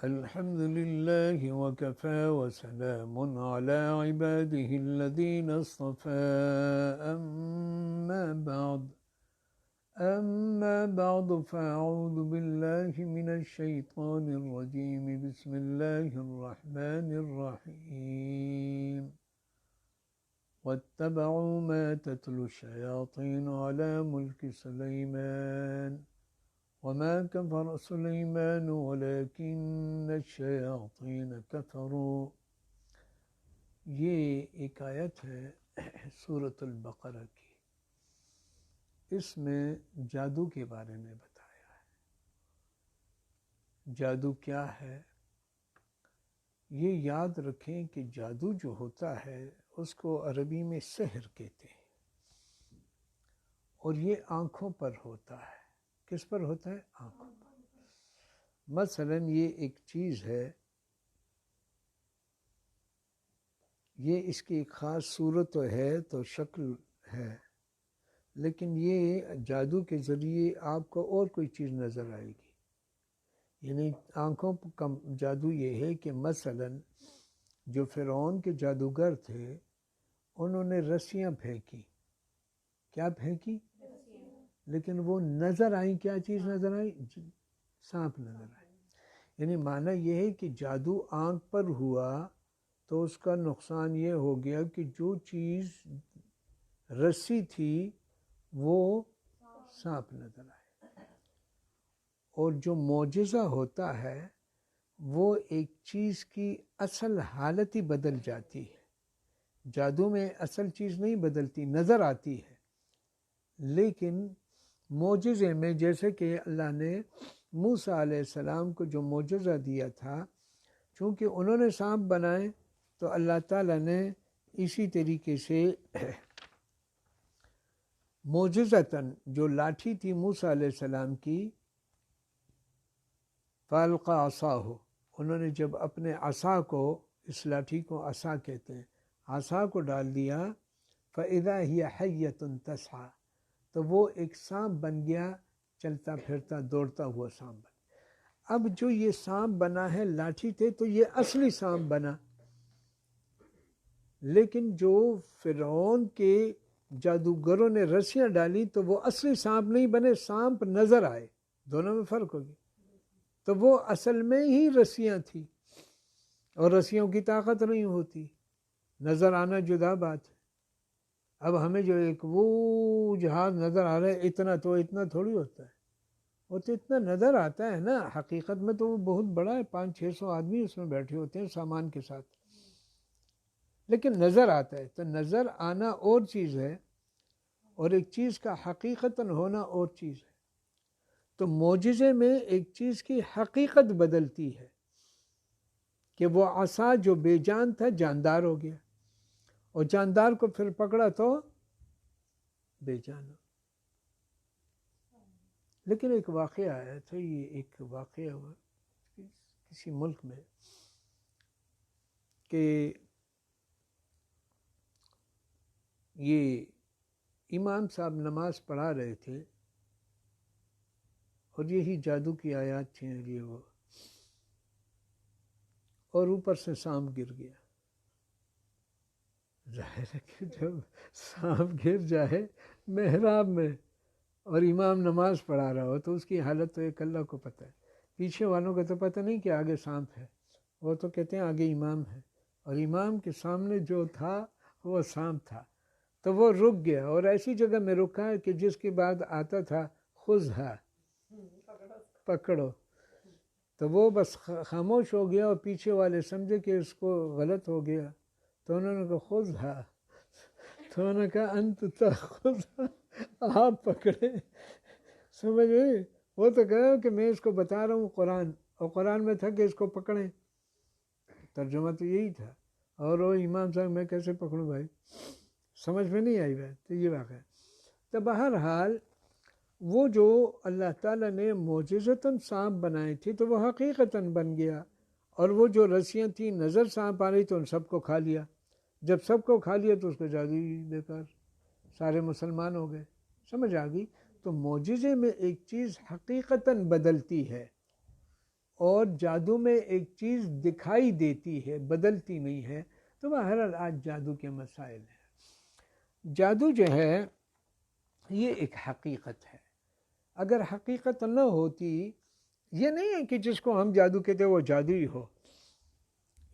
الحمد لله وكفى وسلام على عباده الذين اصطفى أما بعد فأعوذ بالله من الشيطان الرجيم بسم الله الرحمن الرحيم واتبعوا ما تتلو الشياطين على ملك سليمان وما كفر سليمان ولكن الشياطين كفروا. یہ ایک آیت ہے سورۃ البقرہ کی. اس میں جادو کے بارے میں بتایا ہے. جادو کیا ہے؟ یہ یاد رکھیں کہ جادو جو ہوتا ہے اس کو عربی میں سحر کہتے ہیں، اور یہ آنکھوں پر ہوتا ہے. کس پر ہوتا ہے؟ آنکھوں پر. مثلا یہ ایک چیز ہے، یہ اس کی ایک خاص صورت ہے تو شکل ہے، لیکن یہ جادو کے ذریعے آپ کو اور کوئی چیز نظر آئے گی. یعنی آنکھوں کا جادو یہ ہے کہ مثلا جو فرعون کے جادوگر تھے انہوں نے رسیاں پھینکی. کیا پھینکی؟ لیکن وہ نظر آئی. کیا چیز نظر آئی؟ سانپ نظر آئی. یعنی معنی یہ ہے کہ جادو آنکھ پر ہوا تو اس کا نقصان یہ ہو گیا کہ جو چیز رسی تھی وہ سانپ نظر آئے. اور جو معجزہ ہوتا ہے وہ ایک چیز کی اصل حالت ہی بدل جاتی ہے. جادو میں اصل چیز نہیں بدلتی، نظر آتی ہے. لیکن معجزے میں جیسے کہ اللہ نے موسیٰ علیہ السلام کو جو معجزہ دیا تھا، چونکہ انہوں نے سانپ بنائے تو اللہ تعالیٰ نے اسی طریقے سے معجزتاً جو لاٹھی تھی موسیٰ علیہ السلام کی، فَأَلْقَىٰ عَصَاهُ، انہوں نے جب اپنے عصا کو، اس لاٹھی کو عصا کہتے ہیں، عصا کو ڈال دیا، فَإِذَا هِيَ حَيَّةٌ تَسْعَىٰ، تو وہ ایک سانپ بن گیا، چلتا پھرتا دوڑتا ہوا سانپ بن. اب جو یہ سانپ بنا ہے لاٹھی تھے تو یہ اصلی سانپ بنا. لیکن جو فرعون کے جادوگروں نے رسیاں ڈالی تو وہ اصلی سانپ نہیں بنے، سانپ نظر آئے. دونوں میں فرق ہوگی. تو وہ اصل میں ہی رسیاں تھیں، اور رسیوں کی طاقت نہیں ہوتی. نظر آنا جدا بات ہے. اب ہمیں جو ایک وہ جہاز نظر آ رہا ہے اتنا تھوڑی ہوتا ہے. وہ تو اتنا نظر آتا ہے نا، حقیقت میں تو وہ بہت بڑا ہے. 500-600 آدمی اس میں بیٹھے ہوتے ہیں سامان کے ساتھ، لیکن نظر آتا ہے. تو نظر آنا اور چیز ہے اور ایک چیز کا حقیقتاً ہونا اور چیز ہے. تو معجزے میں ایک چیز کی حقیقت بدلتی ہے کہ وہ عصا جو بے جان تھا جاندار ہو گیا، اور جاندار کو پھر پکڑا تو بے جان ہو. لیکن ایک واقعہ آیا تھا، یہ ایک واقعہ ہوا کسی ملک میں کہ یہ امام صاحب نماز پڑھا رہے تھے اور یہی جادو کی آیات تھیں یہ وہ، اور اوپر سے سانپ گر گیا. ظاہر ہے کہ جب سانپ گر جائے محراب میں اور امام نماز پڑھا رہا ہو تو اس کی حالت تو ایک اللہ کو پتہ ہے. پیچھے والوں کو تو پتہ نہیں کہ آگے سانپ ہے، وہ تو کہتے ہیں آگے امام ہے، اور امام کے سامنے جو تھا وہ سانپ تھا. تو وہ رک گیا، اور ایسی جگہ میں رکا ہے کہ جس کے بعد آتا تھا خذھا، پکڑو. تو وہ بس خاموش ہو گیا، اور پیچھے والے سمجھے کہ اس کو غلط ہو گیا تو انہوں نے کہا خذھا، تو انہوں نے کہا انت تاخذھا، آپ پکڑے. سمجھ گئے؟ وہ تو کہا کہ میں اس کو بتا رہا ہوں قرآن، اور قرآن میں تھا کہ اس کو پکڑیں. ترجمہ تو یہی تھا. اور وہ امام صاحب میں کیسے پکڑوں بھائی؟ سمجھ میں نہیں آئی بات. تو یہ واقعہ. تو بہرحال وہ جو اللہ تعالیٰ نے معجزتاً سانپ بنائے تھے تو وہ حقیقتاً بن گیا، اور وہ جو رسیاں تھیں نظر سانپ آ رہی تو ان سب کو کھا لیا. جب سب کو کھا لیا تو اس کا جادو ہی بیکار، سارے مسلمان ہو گئے. سمجھ آ گئی؟ تو معجزے میں ایک چیز حقیقتاً بدلتی ہے. اور جادو میں ایک چیز دکھائی دیتی ہے، بدلتی نہیں ہے. تو بہرحال آج جادو کے مسائل ہیں. جادو جو ہے یہ ایک حقیقت ہے. اگر حقیقت نہ ہوتی، یہ نہیں ہے کہ جس کو ہم جادو کہتے ہیں وہ جادو ہی ہو،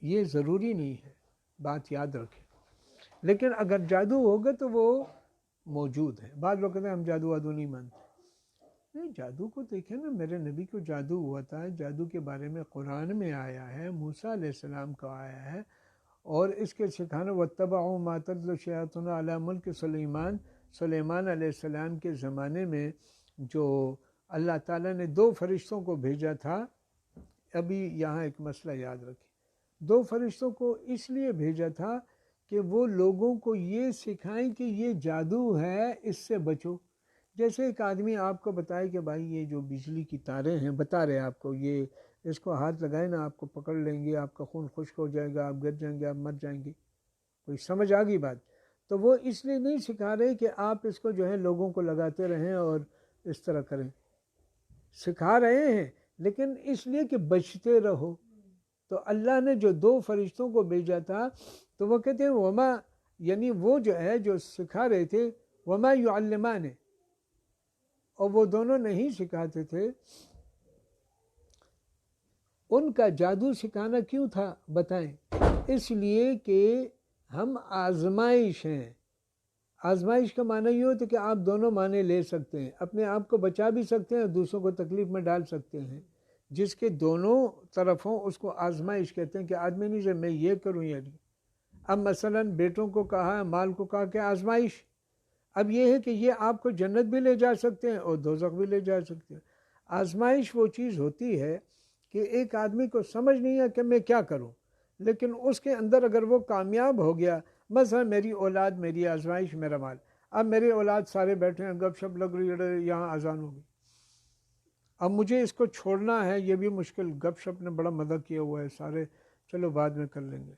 یہ ضروری نہیں ہے، بات یاد رکھیں. لیکن اگر جادو ہوگا تو وہ موجود ہے. بعض لوگ کہتے ہیں ہم جادو وادو نہیں مانتے. نہیں، جادو کو دیکھیں نا، میرے نبی کو جادو ہوا تھا. جادو کے بارے میں قرآن میں آیا ہے، موسیٰ علیہ السلام کا آیا ہے، اور اس کے سکھانے وَاتَّبَعُوا مَا تَتْلُو الشَّيَاطِينُ عَلَىٰ مُلْكِ سلیمان. سلیمان علیہ السلام کے زمانے میں جو اللہ تعالیٰ نے 2 فرشتوں کو بھیجا تھا. ابھی یہاں ایک مسئلہ یاد رکھیں، 2 فرشتوں کو اس لیے بھیجا تھا کہ وہ لوگوں کو یہ سکھائیں کہ یہ جادو ہے، اس سے بچو. جیسے ایک آدمی آپ کو بتائے کہ بھائی یہ جو بجلی کی تاریں ہیں، بتا رہے آپ کو، یہ اس کو ہاتھ لگائے نا آپ کو پکڑ لیں گے، آپ کا خون خشک ہو جائے گا، آپ گر جائیں گے، آپ مر جائیں گے. کوئی سمجھ آ گئی بات؟ تو وہ اس لیے نہیں سکھا رہے کہ آپ اس کو جو ہے لوگوں کو لگاتے رہیں اور اس طرح کریں. سکھا رہے ہیں لیکن اس لیے کہ بچتے رہو. تو اللہ نے جو 2 فرشتوں کو بھیجا تھا تو وہ کہتے ہیں وما، یعنی وہ جو ہے جو سکھا رہے تھے، وما یعلمان، اور وہ دونوں نہیں سکھاتے تھے. ان کا جادو سکھانا کیوں تھا بتائیں؟ اس لیے کہ ہم آزمائش ہیں. آزمائش کا معنی یہ ہوتا ہے کہ آپ دونوں معنی لے سکتے ہیں، اپنے آپ کو بچا بھی سکتے ہیں اور دوسروں کو تکلیف میں ڈال سکتے ہیں. جس کے دونوں طرف ہوں اس کو آزمائش کہتے ہیں، کہ آدمی نہیں سے میں یہ کروں یا نہیں. اب مثلا بیٹوں کو کہا ہے، مال کو کہا کہ آزمائش. اب یہ ہے کہ یہ آپ کو جنت بھی لے جا سکتے ہیں اور دوزخ بھی لے جا سکتے ہیں. آزمائش وہ چیز ہوتی ہے کہ ایک آدمی کو سمجھ نہیں ہے کہ میں کیا کروں، لیکن اس کے اندر اگر وہ کامیاب ہو گیا، مثلا میری اولاد میری آزمائش، میرا مال. اب میری اولاد سارے بیٹھے ہیں، گپ شپ لگ رہی ہے، یہاں اذان ہوگی، اب مجھے اس کو چھوڑنا ہے، یہ بھی مشکل. گپ شپ نے بڑا مدد کیا ہوا ہے، سارے چلو بعد میں کر لیں گے.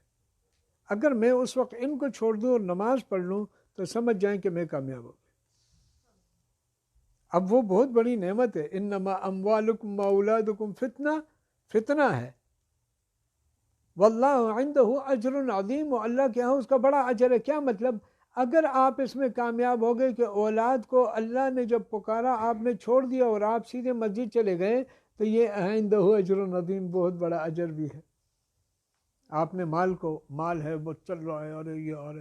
اگر میں اس وقت ان کو چھوڑ دوں اور نماز پڑھ لوں تو سمجھ جائیں کہ میں کامیاب ہو گیا. اب وہ بہت بڑی نعمت ہے. انما اموالکم واولادکم فتنہ، فتنہ ہے. واللہ عندہ اجر عظیم، و اللہ کے ہاں اس کا بڑا اجر ہے. کیا مطلب؟ اگر آپ اس میں کامیاب ہو گئے کہ اولاد کو اللہ نے جب پکارا آپ نے چھوڑ دیا اور آپ سیدھے مسجد چلے گئے، تو یہ عندہ اجر عظیم، بہت بڑا اجر بھی ہے. آپ نے مال کو، مال ہے وہ چل رہا ہے، اور یہ اور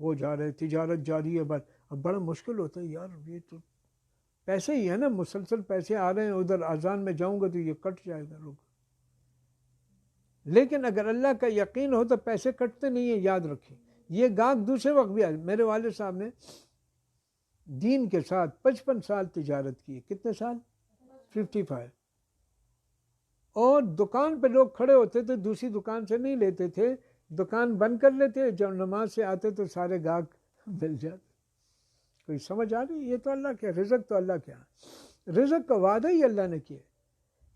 وہ جا رہے، تجارت جاری ہے. بس اب بڑا مشکل ہوتا ہے یار، یہ تو پیسے ہی ہے نا، مسلسل پیسے آ رہے ہیں، ادھر اذان میں جاؤں گا تو یہ کٹ جائے گا. لوگ لیکن اگر اللہ کا یقین ہو تو پیسے کٹتے نہیں ہیں. یاد رکھیں یہ گاہک دوسرے وقت بھی آئے. میرے والد صاحب نے دین کے ساتھ 55 سال تجارت کی. کتنے سال؟ 55. اور دکان پہ لوگ کھڑے ہوتے تھے، دوسری دکان سے نہیں لیتے تھے، دکان بند کر لیتے، جب نماز سے آتے تو سارے گاہک مل جاتے. کوئی سمجھ آ رہی؟ یہ تو اللہ کے رزق، تو اللہ کیا رزق کا وعدہ ہی اللہ نے کیا.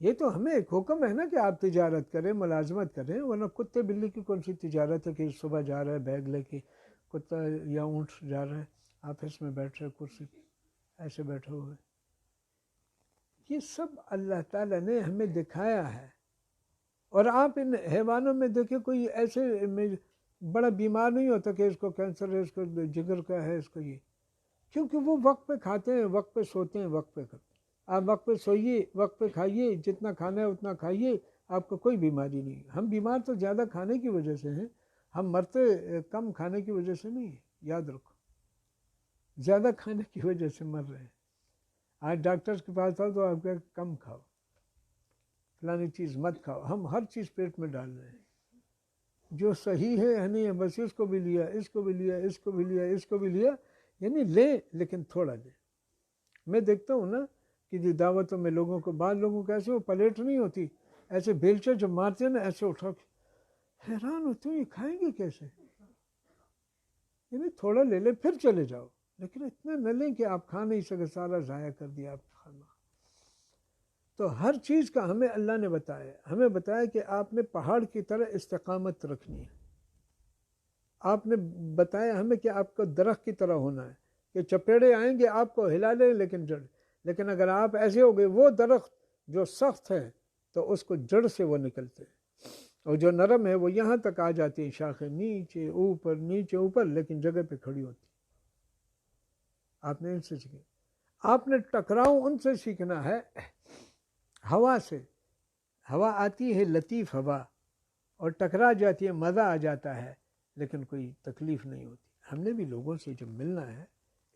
یہ تو ہمیں ایک حکم ہے نا کہ آپ تجارت کریں، ملازمت کریں. ورنہ کتے بلی کی کون سی تجارت ہے کہ صبح جا رہا ہے بیگ لے کے، کتا یا اونٹ جا رہا ہے آفس میں بیٹھ رہے کرسی ایسے بیٹھے ہوئے. یہ سب اللہ تعالیٰ نے ہمیں دکھایا ہے. اور آپ ان حیوانوں میں دیکھیں کوئی ایسے بڑا بیمار نہیں ہوتا کہ اس کو کینسر ہے، اس کو جگر کا ہے، اس کو یہ، کیونکہ وہ وقت پہ کھاتے ہیں، وقت پہ سوتے ہیں، وقت پہ کرتے ہیں. آپ وقت پہ سوئیے، وقت پہ کھائیے، جتنا کھانا ہے اتنا کھائیے، آپ کو کوئی بیماری نہیں. ہم بیمار تو زیادہ کھانے کی وجہ سے ہیں، ہم مرتے کم کھانے کی وجہ سے نہیں ہیں. یاد رکھو زیادہ کھانے کی وجہ سے مر رہے ہیں. آج ڈاکٹرز کے پاس آؤ تو آپ کہتے ہیں کم کھاؤ، فلانی چیز مت کھاؤ. ہم ہر چیز پیٹ میں ڈال رہے ہیں، جو صحیح ہے نہیں ہے، بس اس کو بھی لیا، اس کو بھی لیا، اس کو بھی لیا، اس کو بھی لیا. یعنی لیں لیکن تھوڑا لیں. میں دیکھتا ہوں نا کہ جی دعوتوں میں لوگوں کو، بعض لوگوں کو ایسے وہ پلیٹ نہیں ہوتی، ایسے بیلچے جب مارتے ہیں نا ایسے اٹھا کے، حیران ہوتے ہیں یہ کھائیں گے کیسے. یعنی تھوڑا لے لیں پھر چلے جاؤ، لیکن اتنا نہ لیں کہ آپ کھا نہیں سکے، سارا ضائع کر دیا آپ کھانا. تو ہر چیز کا ہمیں اللہ نے بتایا، ہمیں بتایا کہ آپ نے پہاڑ کی طرح استقامت رکھنی ہے. آپ نے بتایا ہمیں کہ آپ کو درخت کی طرح ہونا ہے، کہ چپیڑے آئیں گے آپ کو ہلا لیں لیکن جڑ. لیکن اگر آپ ایسے ہو گئے وہ درخت جو سخت ہے، تو اس کو جڑ سے وہ نکلتے ہیں، اور جو نرم ہے وہ یہاں تک آ جاتی ہیں شاخیں، نیچے اوپر نیچے اوپر، لیکن جگہ پہ کھڑی ہوتی. آپ نے ان سے سیکھیں، آپ نے ٹکراؤ ان سے سیکھنا ہے. ہوا سے، ہوا آتی ہے لطیف ہوا اور ٹکرا جاتی ہے، مزہ آ جاتا ہے لیکن کوئی تکلیف نہیں ہوتی. ہم نے بھی لوگوں سے جب ملنا ہے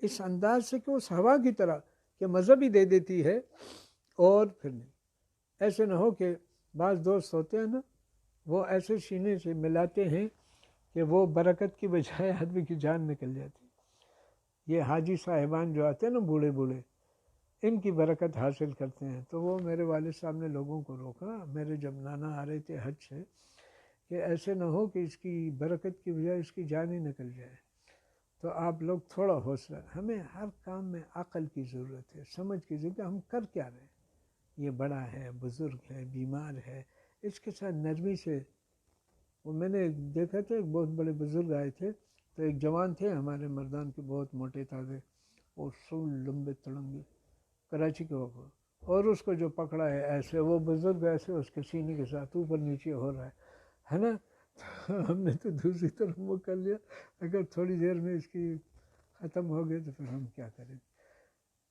اس انداز سے کہ اس ہوا کی طرح کہ مزہ بھی دے دیتی ہے اور پھر نہیں. ایسے نہ ہو کہ بعض دوست ہوتے ہیں نا، وہ ایسے سینے سے ملاتے ہیں کہ وہ برکت کی بجائے آدمی کی جان نکل جاتی. یہ حاجی صاحبان جو آتے ہیں نا بوڑھے بوڑھے، ان کی برکت حاصل کرتے ہیں. تو وہ میرے والد صاحب نے لوگوں کو روکا، میرے جب نانا آ رہے تھے حج سے، کہ ایسے نہ ہو کہ اس کی برکت کی بجائے اس کی جان ہی نکل جائے. تو آپ لوگ تھوڑا حوصلہ، ہمیں ہر کام میں عقل کی ضرورت ہے، سمجھ کی ضرورت ہے. ہم کر کیا رہے ہیں؟ یہ بڑا ہے، بزرگ ہے، بیمار ہے، اس کے ساتھ نرمی سے. وہ میں نے دیکھا تھا ایک بہت بڑے بزرگ آئے تھے، تو ایک جوان تھے ہمارے مردان کے، بہت موٹے تازے اور سو لمبے تڑنگے، کراچی کے وقت، اور اس کو جو پکڑا ہے ایسے، وہ بزرگ ایسے اس کے سینے کے ساتھ اوپر نیچے ہو رہا ہے نا. ہم نے تو دوسری طرف وہ کر لیا، اگر تھوڑی دیر میں اس کی ختم ہو گئے تو پھر ہم کیا کریں.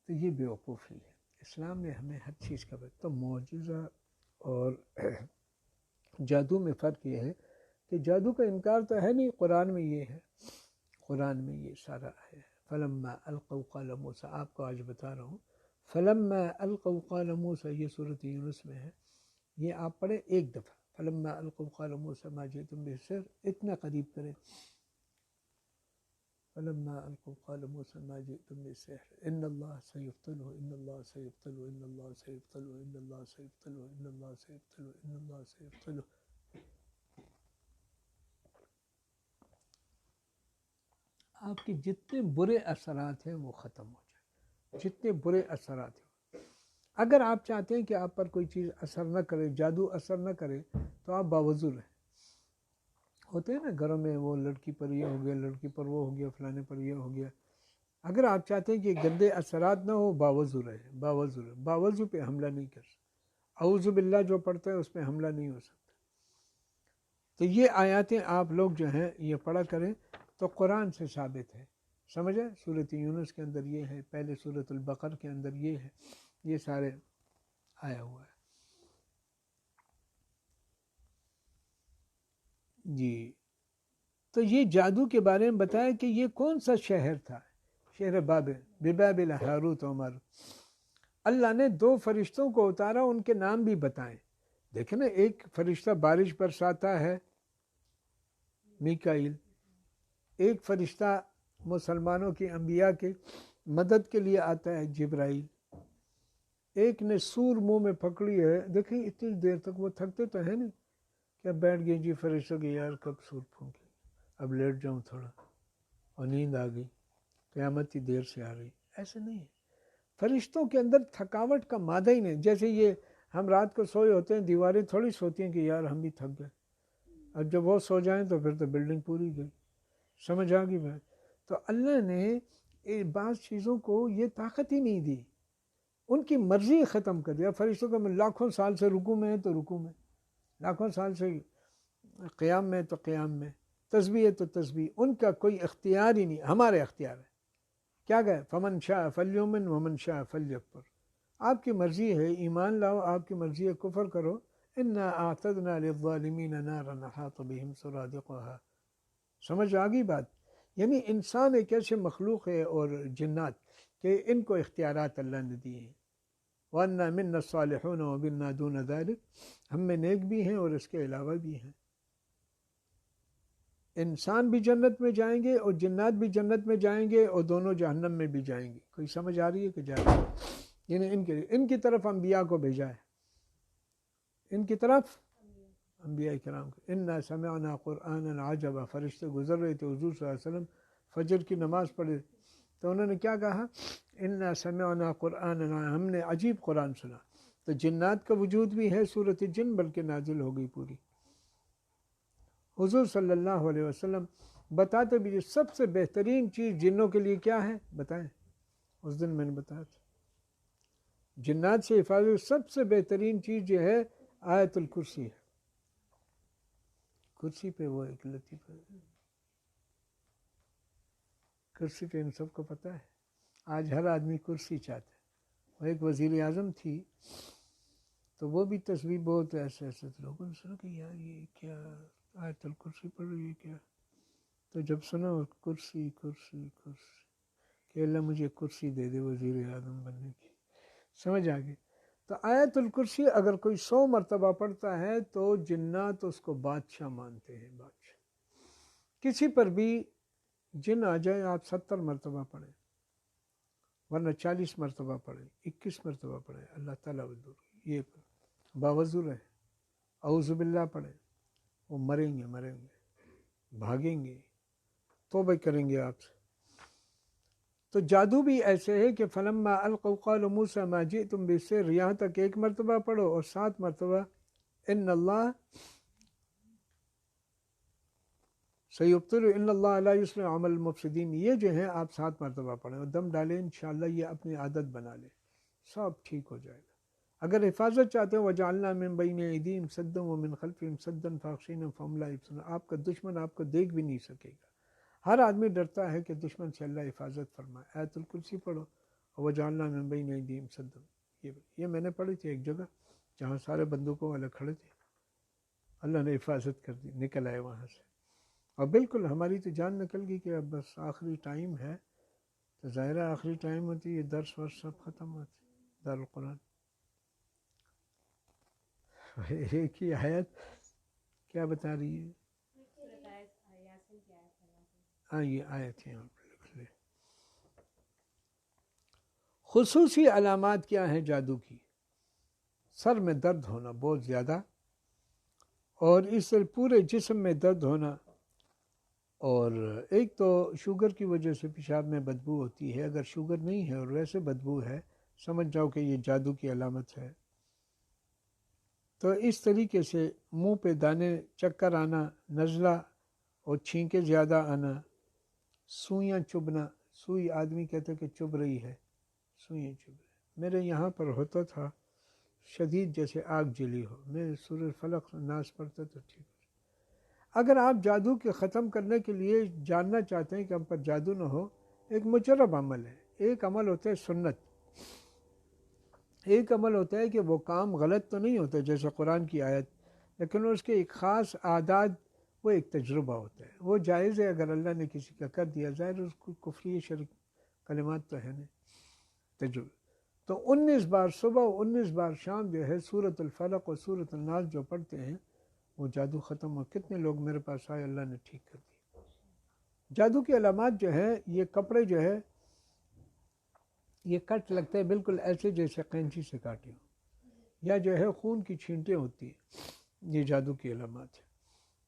تو یہ بیوقوفی ہے. اسلام نے ہمیں ہر چیز کا تو معجزہ اور جادو میں فرق یہ ہے کہ جادو کا انکار تو ہے نہیں، قرآن میں یہ ہے، قرآن میں یہ سارا ہے. فلما القوا قال موسیٰ، آپ کو آج بتا رہا ہوں، فلما القوا قال موسیٰ، یہ سورۃ یونس میں ہے، یہ آپ پڑھیں ایک دفعہ. فلما القوا قال موسیٰ ما جئتم به السحر، اتنا قریب کریں. فلما القوا قال موسیٰ ما جئتم به السحر ان اللہ سیبطلہ ان اللہ سیبطلہ ان اللہ سیبطلہ ان اللہ سیبطلہ ان اللہ سیبطلہ ان اللہ سیبطلہ. آپ کے جتنے برے اثرات ہیں وہ ختم ہو جائیں، جتنے برے اثرات ہیں. اگر آپ چاہتے ہیں کہ آپ پر کوئی چیز اثر نہ کرے، جادو اثر نہ کرے، تو آپ باوضو رہیں. ہوتے ہیں نا گھروں میں، وہ لڑکی پر یہ ہو گیا، لڑکی پر وہ ہو گیا، فلانے پر یہ ہو گیا. اگر آپ چاہتے ہیں کہ گندے اثرات نہ ہو، باوضو رہے، باوضو رہے. باوضو پہ حملہ نہیں کر سکتے. اعوذ باللہ جو پڑھتا ہے اس پہ حملہ نہیں ہو سکتا. تو یہ آیاتیں آپ لوگ جو ہیں یہ پڑھا کریں تو قرآن سے ثابت ہے. سمجھے؟ سورۃ یونس کے اندر یہ ہے، پہلے سورۃ البقر کے اندر یہ ہے، یہ سارے آیا ہوا ہے. جی تو یہ جادو کے بارے میں بتایا کہ یہ کون سا شہر تھا، شہر بابل، ببابل ہاروت و ماروت. اللہ نے 2 فرشتوں کو اتارا، ان کے نام بھی بتائیں. دیکھیں نا، ایک فرشتہ بارش برساتا ہے، میکائیل. ایک فرشتہ مسلمانوں کی انبیاء کے مدد کے لیے آتا ہے، جبرائیل. ایک نے سور منہ میں پکڑی ہے. دیکھیں اتنی دیر تک وہ تھکتے تو ہے نہیں، کیا بیٹھ گئے جی فرشتوں کی، یار کب سور پھونکے، اب لیٹ جاؤں تھوڑا، اور نیند آ گئی، قیامت کی دیر سے آ رہی. ایسے نہیں ہے. فرشتوں کے اندر تھکاوٹ کا مادہ ہی نہیں. جیسے یہ ہم رات کو سوئے ہوتے ہیں، دیواریں تھوڑی سوتی ہیں کہ یار ہم بھی تھک گئے. اب جب وہ سو جائیں تو پھر تو بلڈنگ پوری گئی. سمجھ آ گئی بات؟ تو اللہ نے بعض چیزوں کو یہ طاقت ہی نہیں دی، ان کی مرضی ختم کر دیا. فرشتوں کو لاکھوں سال سے رکوع میں ہے تو رکوع میں، لاکھوں سال سے قیام میں تو قیام میں، تسبیح ہے تو تسبیح. ان کا کوئی اختیار ہی نہیں. ہمارے اختیار ہے. کیا گئے؟ فمن شاء فلیؤمن ومن شاء فلیکفر. آپ کی مرضی ہے ایمان لاؤ، آپ کی مرضی ہے کفر کرو. انا اعتدنا للظالمین نارا احاط بهم سرادقها. سمجھ آ گئی بات؟ یعنی انسان ایک ایسے مخلوق ہے اور جنات کہ ان کو اختیارات اللہ نے دیے ہیں. وَأَنَّا مِنَّا الصَّالِحُونَ وَمِنَّا دُونَ ذَلِكَ، ہم میں نیک بھی ہیں اور اس کے علاوہ بھی ہیں. انسان بھی جنت میں جائیں گے اور جنات بھی جنت میں جائیں گے، اور دونوں جہنم میں بھی جائیں گے. کوئی سمجھ آ رہی ہے کہ جا رہی ہے؟ یعنی ان کی طرف انبیاء کو بھیجا ہے، ان کی طرف انبیاء کرام کو. انا سمعنا قرآنا عجبا. فرشتے گزر رہے تھے، حضور صلی اللہ علیہ وسلم فجر کی نماز پڑھے تو انہوں نے کیا کہا؟ انا سمعنا قرآنا، ہم نے عجیب قرآن سنا. تو جنات کا وجود بھی ہے، سورۃ الجن بلکہ نازل ہو گئی پوری. حضور صلی اللہ علیہ وسلم بتاتے بھی سب سے بہترین چیز جنوں کے لیے کیا ہے بتائیں. اس دن میں نے بتایا تھا جنات سے حفاظت سب سے بہترین چیز جو ہے آیت الکرسی ہے، کرسی پہ وہ ایک لطیفہ ہے، کرسی پہ ان سب کو پتہ ہے، آج ہر آدمی کرسی چاہتا ہے۔ وہ ایک وزیر اعظم تھی تو وہ بھی تصویر بہت ایسے ایسے لوگوں نے سنا کہ یار یہ کیا آیت الکرسی پڑھ رہی ہے کیا، تو جب سنا کرسی کرسی کرسی کہ اللہ مجھے کرسی دے دے وزیر اعظم بننے کی، سمجھ آ گئی۔ تو آیت الکرسی اگر کوئی 100 مرتبہ پڑھتا ہے تو جنات اس کو بادشاہ مانتے ہیں، بادشاہ۔ کسی پر بھی جن آ جائے آپ 70 مرتبہ پڑھیں، ورنہ 40 مرتبہ پڑھیں، 21 مرتبہ پڑھیں، اللہ تعالیٰ وضو یہ باوضو رہے، اعوذ باللہ پڑھیں، وہ مریں گے بھاگیں گے، توبہ کریں گے آپ سے۔ تو جادو بھی ایسے ہے کہ فلما القوا قالوا موسیٰ ما جئتم بالسحر، یہاں تک 1 مرتبہ پڑھو اور 7 مرتبہ ان اللہ سیبطل ان اللہ لا یصلح عمل المفسدین، یہ جو ہے آپ 7 مرتبہ پڑھیں اور دم ڈالیں، انشاءاللہ یہ اپنی عادت بنا لیں، سب ٹھیک ہو جائے گا۔ اگر حفاظت چاہتے ہیں وجعلنا من بین ایدیہم سدا ومن خلفہم سدا فاغشیناہم فہم لا یبصرون، آپ کا دشمن آپ کو دیکھ بھی نہیں سکے گا۔ ہر آدمی ڈرتا ہے کہ دشمن سے اللہ حفاظت فرمائے۔ آیت الکرسی پڑھو وجعلنا من بین ایدیہم سدا، یہ میں نے پڑھی تھی ایک جگہ جہاں سارے بندوقوں والے کھڑے تھے، اللہ نے حفاظت کر دی، نکل آئے وہاں سے۔ اور بالکل ہماری تو جان نکل گئی کہ اب بس آخری ٹائم ہے، تو ظاہرہ آخری ٹائم ہوتی ہے، درس ورس سب ختم ہوتے، دارالقرآن ایک ہی آیت کیا بتا رہی ہے؟ ہاں یہ آیت یہاں پر لکھ لے۔ خصوصی علامات کیا ہیں جادو کی؟ سر میں درد ہونا بہت زیادہ، اور اس سے پورے جسم میں درد ہونا، اور ایک تو شوگر کی وجہ سے پیشاب میں بدبو ہوتی ہے، اگر شوگر نہیں ہے اور ویسے بدبو ہے سمجھ جاؤ کہ یہ جادو کی علامت ہے۔ تو اس طریقے سے منہ پہ دانے، چکر آنا، نزلہ اور چھینکیں زیادہ آنا، سوئیاں چبھنا، سوئی آدمی کہتے کہ چبھ رہی ہے، سوئیاں چبھ رہی، میرے یہاں پر ہوتا تھا شدید جیسے آگ جلی ہو، میں سورہ فلق ناس پڑھتا تو ٹھیک ہو۔ اگر آپ جادو کے ختم کرنے کے لیے جاننا چاہتے ہیں کہ ہم پر جادو نہ ہو، ایک مجرب عمل ہے، ایک عمل ہوتا ہے سنت، ایک عمل ہوتا ہے کہ وہ کام غلط تو نہیں ہوتا جیسے قرآن کی آیت، لیکن اس کے ایک خاص عادات، وہ ایک تجربہ ہوتا ہے، وہ جائز ہے اگر اللہ نے کسی کا کر دیا، ظاہر اس کو کفری شرک کلمات تو ہے نہیں، تجربہ۔ تو 19 بار صبح و 19 بار شام جو ہے سورۃ الفلق اور سورۃ الناس جو پڑھتے ہیں وہ جادو ختم ہو۔ کتنے لوگ میرے پاس آئے اللہ نے ٹھیک کر دی۔ جادو کی علامات جو ہے، یہ کپڑے جو ہے یہ کٹ لگتے ہیں بالکل ایسے جیسے قینچی سے کاٹے ہوں، یا جو ہے خون کی چھینٹیں ہوتی ہیں، یہ جادو کی علامات ہیں۔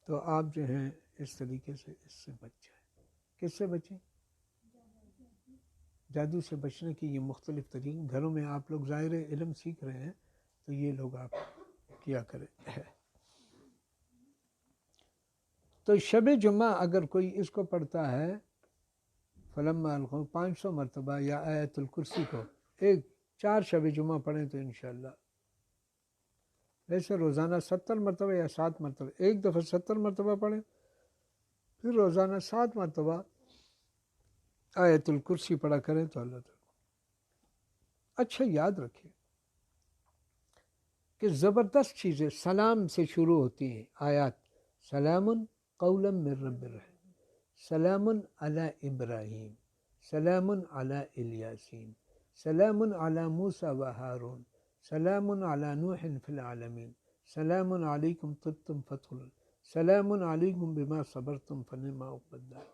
تو آپ جو ہیں اس طریقے سے اس سے بچ جائیں۔ کس سے بچیں؟ جادو سے بچنے کی یہ مختلف طریقے، گھروں میں آپ لوگ ظاہر علم سیکھ رہے ہیں تو یہ لوگ آپ کیا کریں۔ تو شب جمعہ اگر کوئی اس کو پڑھتا ہے فلما القوا 500 مرتبہ، یا آیت الکرسی کو 4 شب جمعہ پڑھیں تو انشاءاللہ، ویسے روزانہ 70 مرتبہ یا 7 مرتبہ، ایک دفعہ 70 مرتبہ پڑھیں، پھر روزانہ 7 مرتبہ آیت الکرسی پڑھا کریں تو اللہ تعالیٰ۔ اچھا یاد رکھیں کہ زبردست چیزیں سلام سے شروع ہوتی ہیں آیات، سلام قولا من رب الرحیم، سلام علی ابراہیم، سلام علی الیاسین، سلام علی موسیٰ و ہارون، سلام علی نوح فی العالمین، سلام علیکم طبتم فادخلوا، سلام علیکم بما صبرتم فنعم عقبی الدار،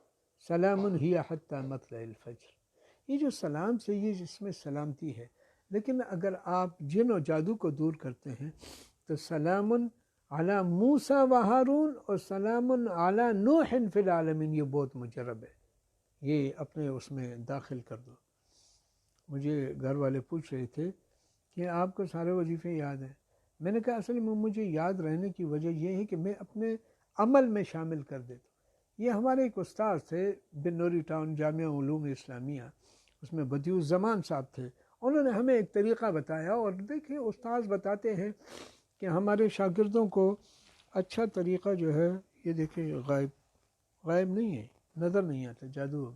سلام ہی حتی مطلع الفجر۔ یہ جو سلام سے یہ اس میں سلامتی ہے، لیکن اگر آپ جن و جادو کو دور کرتے ہیں تو سلام علی موسیٰ و ہارون اور سلام علی نوح فی العالمین، یہ بہت مجرب ہے، یہ اپنے اس میں داخل کر دو۔ مجھے گھر والے پوچھ رہے تھے کہ آپ کو سارے وظیفے یاد ہیں، میں نے کہا اصل میں مجھے یاد رہنے کی وجہ یہ ہے کہ میں اپنے عمل میں شامل کر دیتا ہوں۔ یہ ہمارے ایک استاد تھے بن نوری ٹاؤن جامعہ علوم اسلامیہ، اس میں بدیع الزمان صاحب تھے، انہوں نے ہمیں ایک طریقہ بتایا، اور دیکھیں استاذ بتاتے ہیں کہ ہمارے شاگردوں کو اچھا طریقہ جو ہے یہ دیکھیں غائب نہیں ہے، نظر نہیں آتا جادو،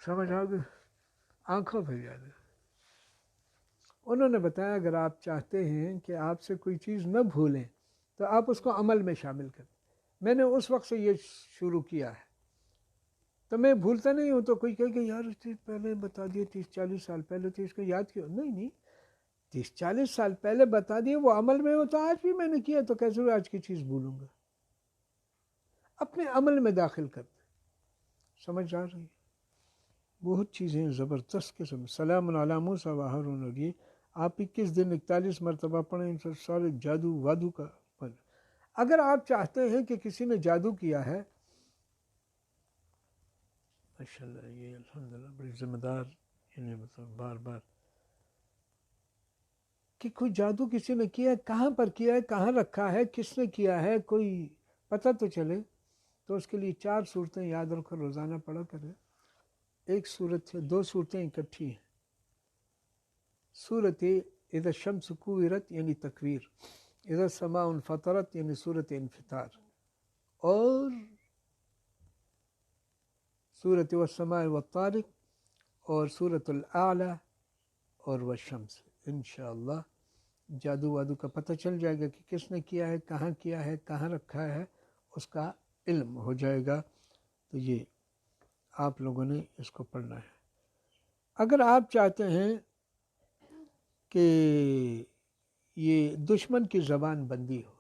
سمجھ آ گئے، آنکھوں پہ جادو۔ انہوں نے بتایا اگر آپ چاہتے ہیں کہ آپ سے کوئی چیز نہ بھولیں تو آپ اس کو عمل میں شامل کریں۔ میں نے اس وقت سے یہ شروع کیا ہے، تو میں بھولتا نہیں ہوں۔ تو کوئی کہے کہ یار اس چیز پہلے بتا دیے 30-40 سال پہلے، تو اس کو یاد کیوں؟ نہیں 30-40 سال پہلے بتا دیے، وہ عمل میں ہو تو آج بھی میں نے کیا، تو کیسے میں آج کی چیز بھولوں گا؟ اپنے عمل میں داخل کر دیں۔ سمجھ آ رہی ہے؟ بہت چیزیں زبردست قسم۔ سلام علی موسیٰ و ہارون، اور یہ آپ 21 دن 41 مرتبہ پڑھیں، ان سے سارے جادو وادو کا پڑھ۔ اگر آپ چاہتے ہیں کہ کسی نے جادو کیا ہے، ماشاءاللہ یہ الحمدللہ بڑی ذمہ دار، یعنی مطلب بار بار کہ کوئی جادو کسی نے کیا ہے، کہاں پر کیا ہے، کہاں رکھا ہے، کس نے کیا ہے، کوئی پتہ تو چلے۔ تو اس کے لیے 4 صورتیں یاد رکھو، روزانہ پڑھا کریں۔ ایک صورت ہے، 2 صورتیں اکٹھی ہیں۔ صورت اذا الشمس کوورت یعنی تکویر، اذا السماء انفطرت یعنی صورت انفطار، اور صورت والسماء والطارق، اور صورت الاعلی، اور والشمس۔ انشاءاللہ جادو وادو کا پتہ چل جائے گا کہ کس نے کیا ہے، کہاں رکھا ہے، اس کا علم ہو جائے گا۔ تو یہ آپ لوگوں نے اس کو پڑھنا ہے۔ اگر آپ چاہتے ہیں کہ یہ دشمن کی زبان بندی ہو،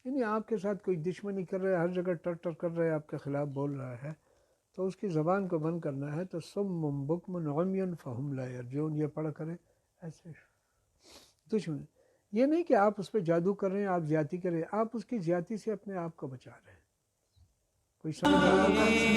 یعنی آپ کے ساتھ کوئی دشمنی کر رہا ہے، ہر جگہ ٹر کر رہا ہے، آپ کے خلاف بول رہا ہے، تو اس کی زبان کو بند کرنا ہے، تو صم بکم عمی فہم لا یرجعون یہ پڑھا کریں۔ ایسے دشمن، یہ نہیں کہ آپ اس پہ جادو کر رہے ہیں، آپ زیادتی کر رہے ہیں، آپ اس کی زیادتی سے اپنے آپ کو بچا رہے ہیں۔ کوئی سمجھ آ رہا ہے؟